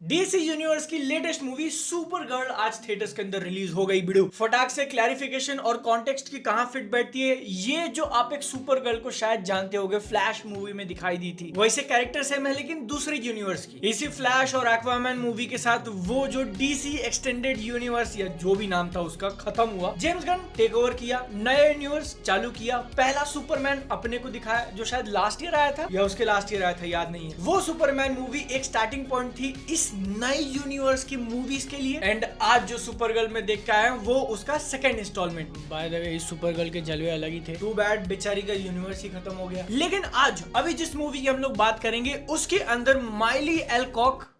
DC universe की latest movie super girl आज theatres के अंदर रिलीज हो गई। वीडियो फटाक से क्लैरिफिकेशन और कॉन्टेक्स्ट की कहां फिट बैठती है, ये जो आप एक सुपर गर्ल को शायद जानते होंगे, फ्लैश मूवी में दिखाई दी थी, वैसे कैरेक्टर सेम है लेकिन दूसरी यूनिवर्स की। इसी फ्लैश और एक्वामैन मूवी के साथ वो जो डीसी एक्सटेंडेड यूनिवर्स या जो भी नाम था उसका खत्म हुआ, जेम्स गन टेक ओवर किया, नया यूनिवर्स चालू किया, पहला सुपरमैन अपने को दिखाया जो शायद लास्ट ईयर आया था या उसके लास्ट ईयर आया था, याद नहीं है। वो सुपरमैन मूवी एक स्टार्टिंग पॉइंट थी इस नई यूनिवर्स की मूवीज के लिए। एंड आज जो सुपर गर्ल में देख के आए हैं वो उसका second installment. By the way इस सुपर गर्ल के जलवे अलग ही थे। टू बैड बेचारी का यूनिवर्स ही खत्म हो गया। लेकिन आज अभी जिस मूवी की हम लोग बात करेंगे उसके अंदर माइली एल्कॉक,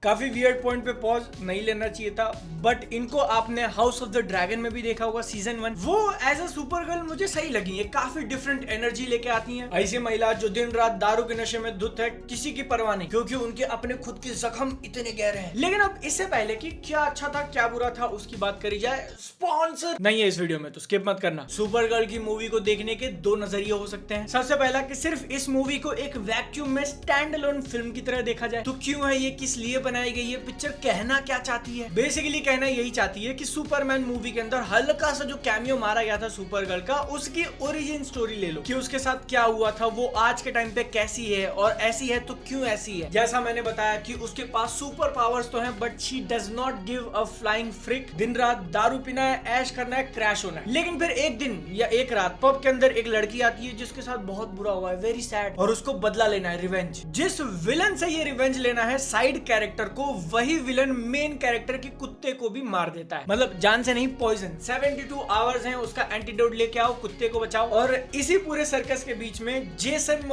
काफी वियर्ड पॉइंट पे पॉज नहीं लेना चाहिए था, बट इनको आपने हाउस ऑफ द ड्रैगन में भी देखा होगा सीजन 1। वो एज अ सुपर गर्ल मुझे सही लगी है, काफी डिफरेंट एनर्जी लेके आती हैं। ऐसी महिला जो दिन रात दारू के नशे में धुत है, किसी की परवाह नहीं, क्योंकि उनके अपने खुद के जख्म इतने गहरे हैं। लेकिन अब इससे पहले कि क्या अच्छा था क्या बुरा था उसकी बात करी जाए, स्पॉन्सर नहीं है इस वीडियो में तो स्किप मत करना। सुपर गर्ल की मूवी को देखने के दो नजरिए हो सकते हैं। सबसे पहला कि सिर्फ इस मूवी को एक वैक्यूम में स्टैंड अलोन फिल्म की तरह देखा जाए तो क्यों है ये, किस लिए बनाई गई है, पिक्चर कहना क्या चाहती है। बेसिकली कहना यही चाहती है कि सुपरमैन मूवी के अंदर हल्का सा जो कैमियो मारा गया था सुपर गर्ल का, उसकी ओरिजिन स्टोरी ले लो कि उसके साथ क्या हुआ था, वो आज के टाइम पे कैसी है और ऐसी है तो क्यों ऐसी है। जैसा मैंने बताया कि उसके पास सुपर पावर्स तो हैं but she does not give a flying frick. दिन रात दारू पीना है, ऐश करना है, क्रैश होना है। लेकिन फिर एक दिन या एक रात पब के अंदर एक लड़की आती है जिसके साथ बहुत बुरा हुआ है, वेरी सैड, और उसको बदला लेना है, रिवेंज। जिस विलन से ये रिवेंज लेना है, साइड कैरेक्टर को, वही विलन मेन कैरेक्टर के कुत्ते को भी मार देता है। मतलब जान से नहीं, पॉइजन। 72 आवर्स हैं, उसका एंटीडोट लेके आओ, कुत्ते को बचाओ। और इसी पूरे सर्कस के बीच में जेसन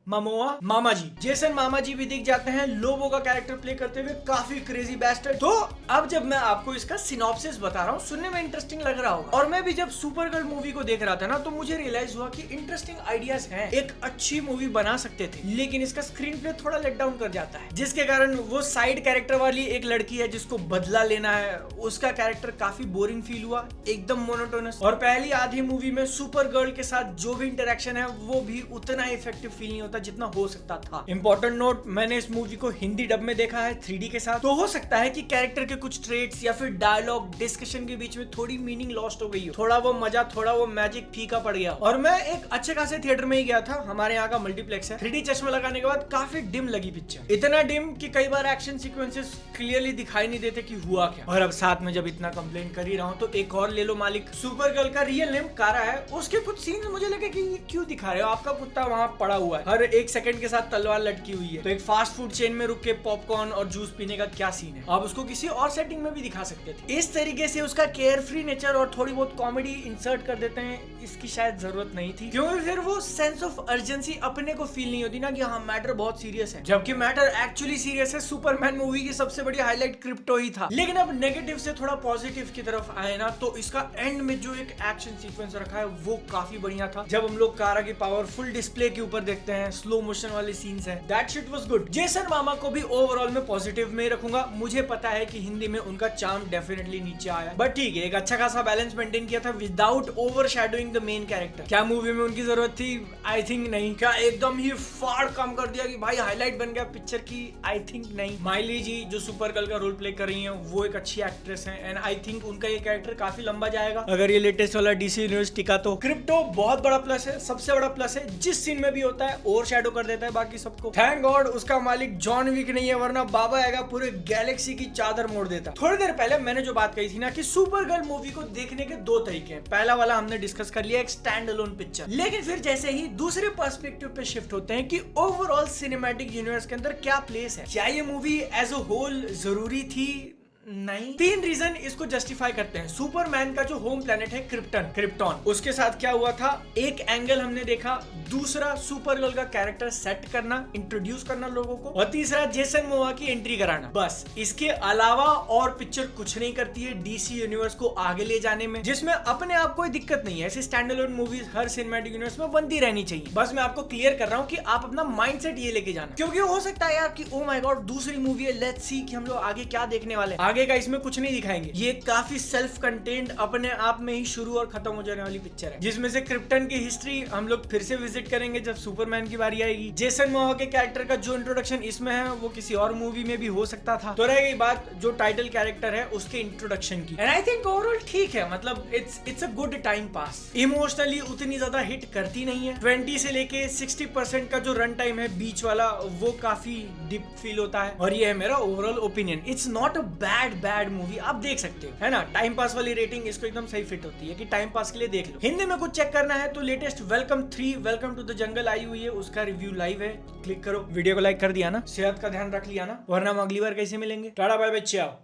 मामा जी, जेसन मामा जी भी दिख जाते हैं, लोबो का कैरेक्टर प्ले करते हुए, काफी क्रेजी बैस्टर्ड। तो अब जब मैं आपको इसका सिनॉप्सिस बता रहा हूँ, सुनने में इंटरेस्टिंग लग रहा होगा। और मैं भी जब सुपर गर्ल मूवी को देख रहा था ना, तो मुझे रियलाइज हुआ कि इंटरेस्टिंग आइडियाज हैं, एक अच्छी मूवी बना सकते थे, लेकिन इसका स्क्रीन प्ले थोड़ा लेट डाउन कर जाता है, जिसके कारण वो साइड कैरेक्टर वाली एक लड़की है जिसको बदला लेना है, उसका कैरेक्टर काफी बोरिंग फील हुआ, एकदम मोनोटोनस। और पहली आधी मूवी में सुपर गर्ल के साथ जो भी इंटरेक्शन है वो भी उतना इफेक्टिव फील नहीं होता जितना हो सकता था। इंपॉर्टेंट नोट, मैंने इस मूवी को हिंदी डब में देखा है 3D के साथ, तो हो सकता है कि कैरेक्टर के कुछ ट्रेट्स या फिर डायलॉग डिस्कशन के बीच में थोड़ी मीनिंग लॉस्ट हो गई हो, थोड़ा वो मजा, थोड़ा वो मैजिक फीका पड़ गया। और मैं एक अच्छे खासे थिएटर में ही गया था, हमारे यहाँ का मल्टीप्लेक्स है। 3D चश्मा लगाने के बाद काफी डिम लगी पिक्चर, इतना डिम कि कई बार एक्शन सीक्वेंसेस क्लियरली दिखाई नहीं देते कि हुआ क्या। और अब साथ में जब इतना कंप्लेन कर ही रहा हूँ तो एक और ले लो मालिक। सुपर गर्ल का रियल नेम कारा है, उसके कुछ सीन मुझे लगे कि क्यों दिखा रहे हो, आपका कुत्ता वहां पड़ा हुआ है, हर एक सेकंड के साथ तलवार लटकी हुई है, तो एक फास्ट फूड चेन में रुक के पॉपकॉर्न और जूस पीने का क्या सीन है। आप उसको किसी और सेटिंग में भी दिखा सकते थे। इस तरीके से उसका केयर फ्री नेचर और थोड़ी बहुत कॉमेडी इंसर्ट कर देते हैं, इसकी शायद जरूरत नहीं थी, क्योंकि फिर वो सेंस ऑफ अर्जेंसी अपने को फील नहीं होती ना कि हाँ मैटर बहुत सीरियस है, जबकि मैटर एक्चुअली सीरियस है। सुपरमैन मूवी की सबसे बड़ी हाईलाइट क्रिप्टो ही था। लेकिन अब नेगेटिव से थोड़ा पॉजिटिव की तरफ आए ना, तो इसका एंड में जो एक एक्शन सीक्वेंस रखा है वो काफी बढ़िया था, जब हम लोग कारा की पावर फुल डिस्प्ले के ऊपर देखते हैं, स्लो मोशन वाले सीन्स हैं, that shit was good. Jason मामा को भी ओवरऑल में पॉजिटिव में रखूंगा। मुझे पता है कि हिंदी में उनका चार्म डेफिनेटली नीचे आया, बट ठीक है, एक अच्छा खासा बैलेंस मेंटेन किया था without overshadowing the main character. क्या मूवी में उनकी जरूरत थी? आई थिंक नहीं। क्या एकदम ही फाड़ कम कर दिया कि भाई हाईलाइट बन गया पिक्चर की? आई थिंक नहीं। माइली जी जो सुपर गर्ल का रोल प्ले कर रही हैं, वो एक अच्छी एक्ट्रेस हैं, एंड आई थिंक उनका ये कैरेक्टर काफी लंबा जाएगा अगर ये लेटेस्ट वाला डीसी यूनिवर्स टिका तो। क्रिप्टो बहुत बड़ा प्लस है, सबसे बड़ा प्लस है, जिस सीन में भी होता है ओवरशैडो कर देता है बाकी सबको। थैंक गॉड उसका मालिक जॉन विक नहीं है, वरना बाबा आएगा पूरे गैलेक्सी की चादर मोड़ देता। थोड़ी देर पहले मैंने जो बात कही थी ना कि सुपर गर्ल मूवी को देखने के दो तरीके हैं। पहला वाला हमने डिस्कस कर लिया, एक स्टैंड अलोन पिक्चर। लेकिन फिर जैसे ही दूसरे पर्सपेक्टिव पे शिफ्ट होते हैं कि ओवरऑल सिनेमैटिक यूनिवर्स के अंदर क्या प्लेस है, क्या ये मूवी एज अ होल जरूरी थी? नहीं। 3 रीजन इसको जस्टिफाई करते हैं। सुपरमैन का जो होम प्लेनेट है क्रिप्टन, उसके साथ क्या हुआ था, एक एंगल हमने देखा। दूसरा सुपर गर्ल का कैरेक्टर सेट करना, इंट्रोड्यूस करना लोगों को, और तीसरा जेसन मोआ की एंट्री कराना। बस इसके अलावा और पिक्चर कुछ नहीं करती है डीसी यूनिवर्स को आगे ले जाने में, जिसमें अपने आप कोई दिक्कत नहीं है। ऐसी स्टैंड अलोन मूवीज हर सिनेमैटिक यूनिवर्स में बनती रहनी चाहिए। बस मैं आपको क्लियर कर रहा हूँ कि आप अपना माइंडसेट ये लेके जाना, क्योंकि हो सकता है यार कि ओ माय गॉड दूसरी मूवी है, लेट्स सी कि हम लोग आगे क्या देखने वाले हैं। आगे का इसमें कुछ नहीं दिखाएंगे। ये काफी सेल्फ कंटेन्ड अपने आप में ही शुरू और खत्म हो जाने वाली पिक्चर है, जिसमें से क्रिप्टन की हिस्ट्री हम लोग फिर से विजिट करेंगे जब सुपरमैन की बारी आएगी। जेसन मोमो के कैरेक्टर का जो इंट्रोडक्शन इसमें है वो किसी और मूवी में भी हो सकता था। तो रह गई बात जो टाइटल कैरेक्टर है उसके इंट्रोडक्शन की, एंड आई थिंक ओवरऑल ठीक है, मतलब it's a good time pass. Emotionally उतनी ज्यादा हिट करती नहीं है। 20 से लेके 60% का जो रन टाइम है बीच वाला वो काफी डीप फील होता है, और ये है मेरा overall opinion. It's not a bad movie, आप देख सकते हो, है ना। टाइम पास वाली रेटिंग इसको एकदम सही फिट होती है कि टाइम पास के लिए देख लो। हिंदी में कुछ चेक करना है तो latest Welcome 3 Welcome to the Jungle आई हुई है, उसका रिव्यू लाइव है, क्लिक करो। वीडियो को लाइक कर दिया ना, सेहत का ध्यान रख लिया ना, वरना हम अगली बार कैसे मिलेंगे। टाटा बाय बाय, चाओ।